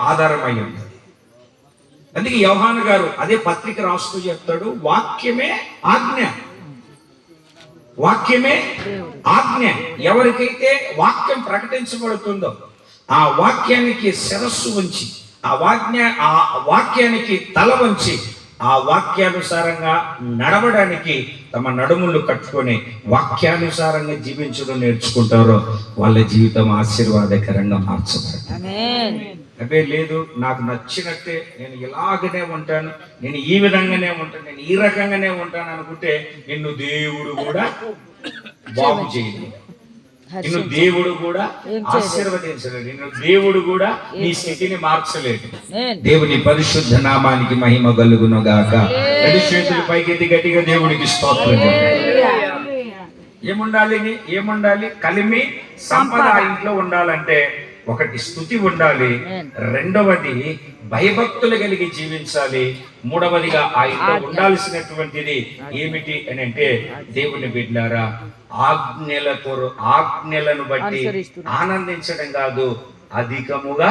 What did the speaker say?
ఆధారమై ఉంది. అందుకే యోహాను గారు అదే పత్రిక రాస్తూ చెప్తాడు, వాక్యమే ఆజ్ఞ, వాక్యమే ఆజ్ఞ. ఎవరికైతే వాక్యం ప్రకటించబడుతుందో ఆ వాక్యానికి శిరస్సు ఉంచి, ఆ వాక్యానికి తల వంచి, ఆ వాక్యానుసారంగా నడవడానికి తమ నడుములు కట్టుకొని వాక్యానుసారంగా జీవించడం నేర్చుకుంటారో వాళ్ళ జీవితం ఆశీర్వాదకరంగా మార్చబడుతుంది. అవే లేదు, నాకు నచ్చినట్టే నేను ఇలాగనే ఉంటాను, నేను ఈ విధంగానే ఉంటాను, నేను ఈ రకంగానే ఉంటాను అనుకుంటే నిన్ను దేవుడు కూడా బాగు చేయలేదు, నిన్ను దేవుడు కూడా ఆశీర్వదించలేదు, నిన్ను దేవుడు కూడా నీ స్థితిని మార్చలేదు. దేవుని పరిశుద్ధ నామానికి మహిమ కలుగును గాక. రెండు చేతులు పైకెత్తి గట్టిగా దేవుడికి స్తోత్రం. ఏముండాలి? కలిమి సంపద ఇంట్లో ఉండాలంటే ఒకటి స్తుతి ఉండాలి, రెండవది భయభక్తులు కలిగి జీవించాలి, మూడవదిగా ఆ ఇంట్లో ఉండాల్సినటువంటిది ఏమిటి అని అంటే, దేవుని బిడ్డలారా, ఆజ్ఞలను బట్టి ఆనందించడం కాదు, అధికముగా